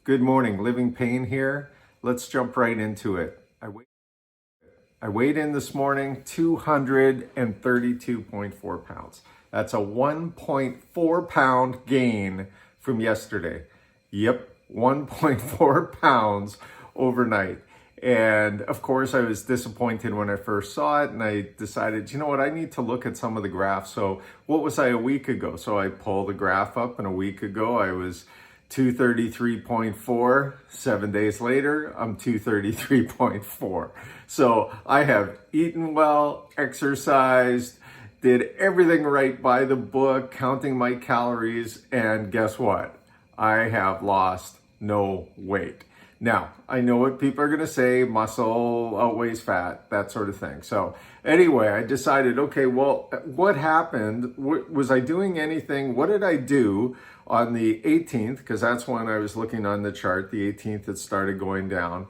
Good morning, Living Pain here. Let's jump right into it. I weighed in this morning 232.4 pounds. That's a 1.4 pound gain from yesterday. Yep, 1.4 pounds overnight. And of course, I was disappointed when I first saw it, and I decided, you know what, I need to look at some of the graphs. So what was I a week ago? So I pulled the graph up, and a week ago I was 233.4. 7 days later, I'm 233.4. So I have eaten well, exercised, did everything right by the book, counting my calories, and guess what? I have lost no weight. Now, I know what people are going to say, muscle outweighs fat, that sort of thing. So anyway, I decided, okay, well, what happened? Was I doing anything? What did I do on the 18th? Because that's when I was looking on the chart, the 18th, it started going down.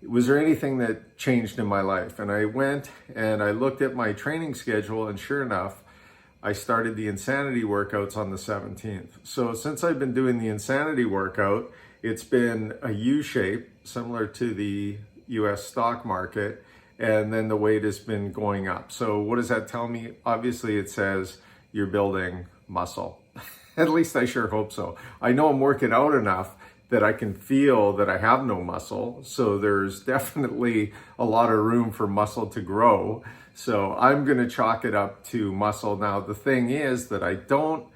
Was there anything that changed in my life? And I went and I looked at my training schedule, and sure enough, I started the insanity workouts on the 17th. So since I've been doing the insanity workout, it's been a U shape, similar to the US stock market, and then the weight has been going up. So what does that tell me? Obviously, it says you're building muscle. At least I sure hope so. I know I'm working out enough that I can feel that I have no muscle. So there's definitely a lot of room for muscle to grow. So I'm going to chalk it up to muscle. Now, the thing is that I don't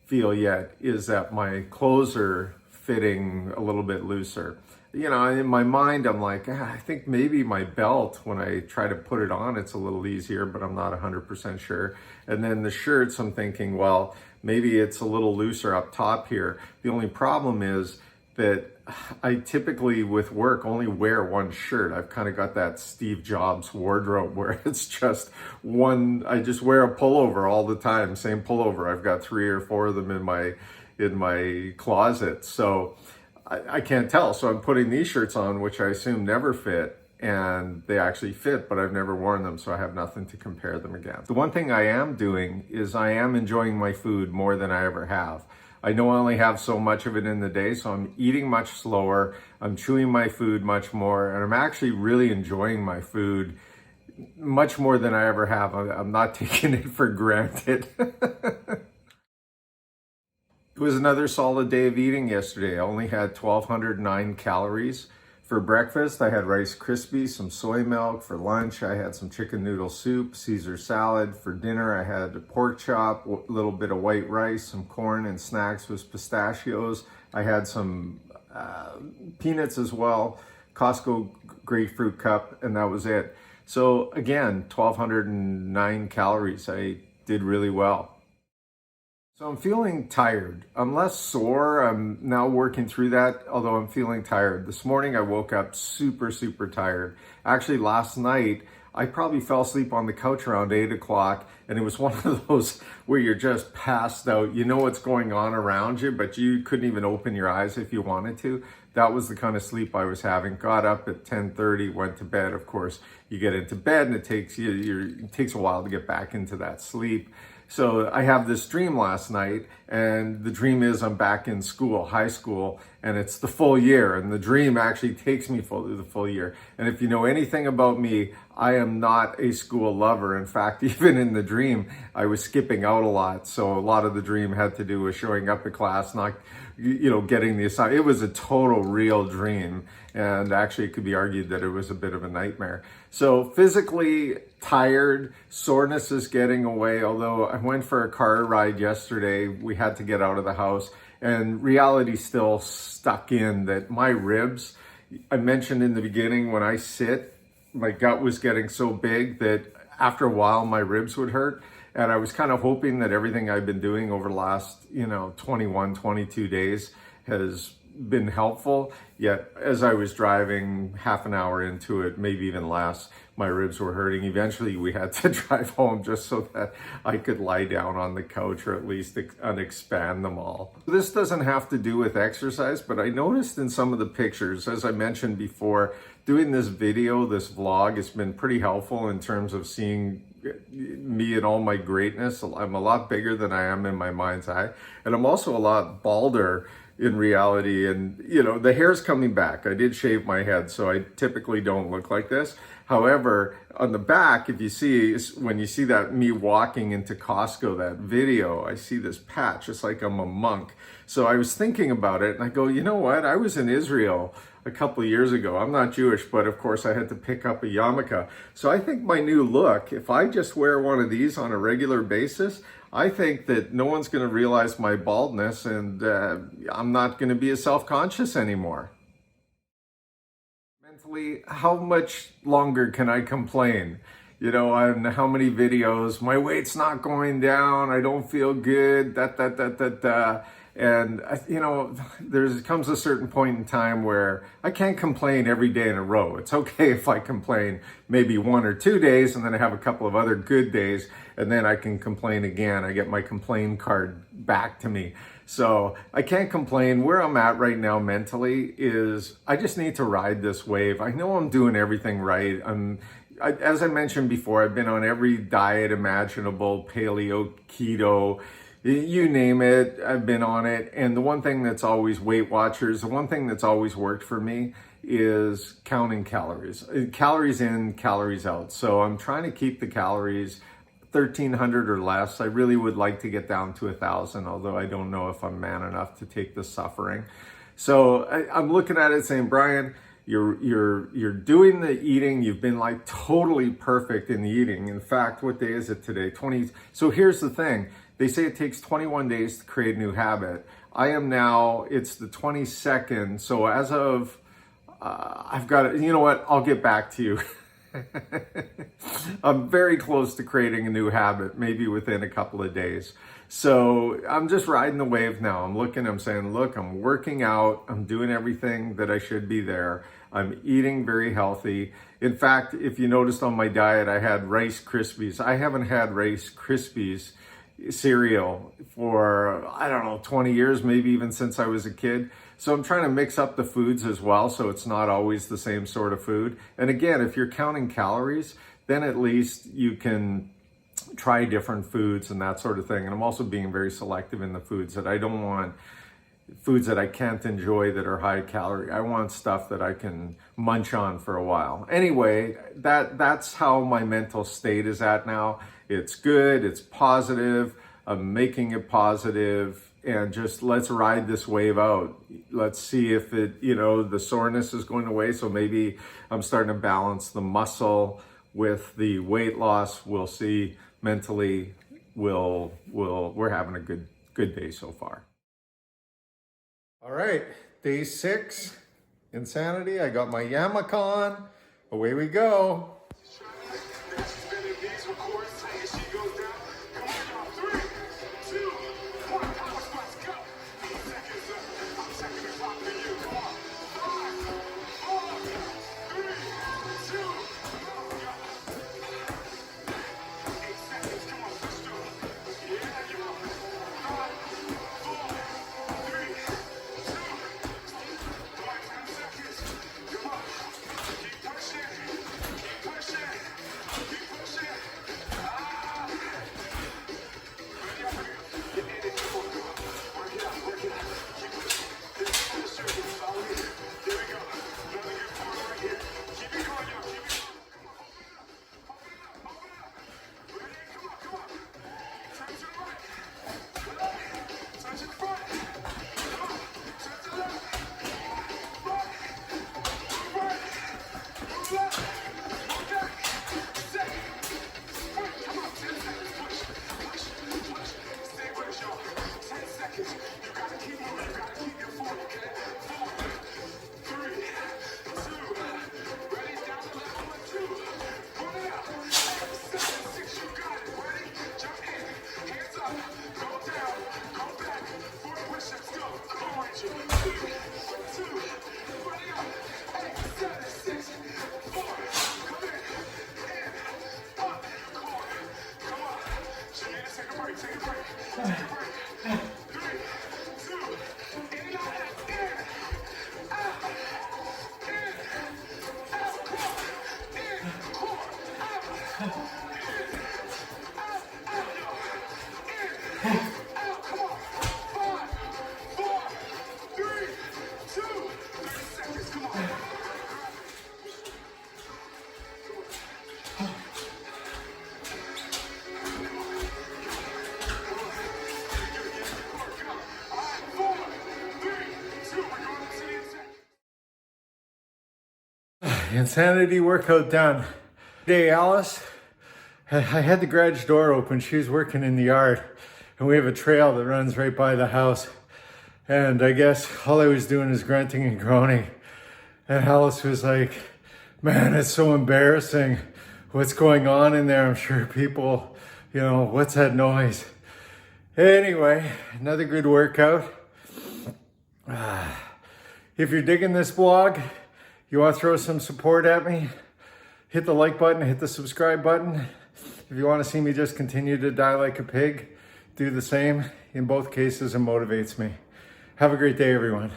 feel yet is that my clothes are fitting a little bit looser. You know, in my mind, I'm like, I think maybe my belt, when I try to put it on, it's a little easier, but I'm not 100% sure. And then the shirts, I'm thinking, well, maybe it's a little looser up top here. The only problem is that I typically with work only wear one shirt. I've kind of got that Steve Jobs wardrobe where it's just one, I just wear a pullover all the time, same pullover. I've got 3 or 4 of them in my closet. So I can't tell. So I'm putting these shirts on, which I assume never fit, and they actually fit, but I've never worn them, so I have nothing to compare them against. The one thing I am doing is I am enjoying my food more than I ever have. I know I only have so much of it in the day, so I'm eating much slower, I'm chewing my food much more, and I'm actually really enjoying my food much more than I ever have. I'm not taking it for granted. It was another solid day of eating yesterday. I only had 1,209 calories. For breakfast, I had Rice Krispies, some soy milk. For lunch, I had some chicken noodle soup, Caesar salad. For dinner, I had a pork chop, a little bit of white rice, some corn, and snacks was pistachios. I had some peanuts as well, Costco grapefruit cup, and that was it. So again, 1,209 calories. I did really well. So I'm feeling tired. I'm less sore. I'm now working through that, although I'm feeling tired. This morning I woke up super tired. Actually, last night I probably fell asleep on the couch around 8 o'clock, and it was one of those where you're just passed out. You know what's going on around you, but you couldn't even open your eyes if you wanted to. That was the kind of sleep I was having. Got up at 10:30, went to bed. Of course, you get into bed and it takes a while to get back into that sleep. So I have this dream last night, and the dream is I'm back in school, high school, and it's the full year, and the dream actually takes me through the full year. And if you know anything about me, I am not a school lover. In fact, even in the dream, I was skipping out a lot. So a lot of the dream had to do with showing up at class, not, getting the assignment. It was a total real dream. And actually it could be argued that it was a bit of a nightmare. So physically tired, soreness is getting away. Although I went for a car ride yesterday, we had to get out of the house, and reality still stuck in that my ribs, I mentioned in the beginning, when I sit, my gut was getting so big that after a while my ribs would hurt. And I was kind of hoping that everything I've been doing over the last, 21, 22 days has been helpful. Yet as I was driving half an hour into it, maybe even less, my ribs were hurting. Eventually we had to drive home just so that I could lie down on the couch, or at least expand them all. This doesn't have to do with exercise, but I noticed in some of the pictures, as I mentioned before, doing this video, this vlog, has been pretty helpful in terms of seeing me in all my greatness. I'm a lot bigger than I am in my mind's eye, and I'm also a lot balder in reality. And, you know, the hair's coming back. I did shave my head, so I typically don't look like this. However, on the back, if you see, when you see that me walking into Costco, that video, I see this patch. It's like I'm a monk. So I was thinking about it and I go, you know what? I was in Israel a couple of years ago. I'm not Jewish, but of course I had to pick up a yarmulke. So I think my new look, if I just wear one of these on a regular basis, I think that no one's going to realize my baldness, and I'm not going to be as self-conscious anymore. Mentally, how much longer can I complain? You know, on how many videos, my weight's not going down, I don't feel good, And, you know, there comes a certain point in time where I can't complain every day in a row. It's okay if I complain maybe 1 or 2 days and then I have a couple of other good days and then I can complain again. I get my complain card back to me. So I can't complain. Where I'm at right now mentally is I just need to ride this wave. I know I'm doing everything right. As I mentioned before, I've been on every diet imaginable, paleo, keto, you name it, I've been on it. And the one thing that's always, Weight Watchers, the one thing that's always worked for me is counting calories. Calories in, calories out. So I'm trying to keep the calories 1,300 or less. I really would like to get down to 1,000, although I don't know if I'm man enough to take the suffering. So I'm looking at it saying, Brian, you're doing the eating. You've been like totally perfect in the eating. In fact, what day is it today? 20. So here's the thing. They say it takes 21 days to create a new habit. I am now, it's the 22nd. So as of, I've got it. You know what? I'll get back to you. I'm very close to creating a new habit, maybe within a couple of days. So I'm just riding the wave now. I'm saying, look, I'm working out. I'm doing everything that I should be there. I'm eating very healthy. In fact, if you noticed on my diet, I had Rice Krispies. I haven't had Rice Krispies cereal for, I don't know, 20 years, maybe even since I was a kid. So I'm trying to mix up the foods as well, so it's not always the same sort of food. And again, if you're counting calories, then at least you can try different foods and that sort of thing. And I'm also being very selective in the foods that I don't want, foods that I can't enjoy that are high calorie. I want stuff that I can munch on for a while. Anyway, that's how my mental state is at now. It's good, it's positive, I'm making it positive, and just let's ride this wave out. Let's see if it, you know, the soreness is going away. So maybe I'm starting to balance the muscle with the weight loss. We'll see. Mentally, we're having a good day so far. All right, day 6, insanity. I got my yarmulke on. Away we go. insanity workout done. Today, Alice, I had the garage door open. She was working in the yard, and we have a trail that runs right by the house. And I guess all I was doing is grunting and groaning. And Alice was like, man, it's so embarrassing what's going on in there. I'm sure people, what's that noise? Anyway, another good workout. If you're digging this vlog, you want to throw some support at me, hit the like button, hit the subscribe button. If you want to see me just continue to die like a pig, do the same. In both cases, it motivates me. Have a great day, everyone.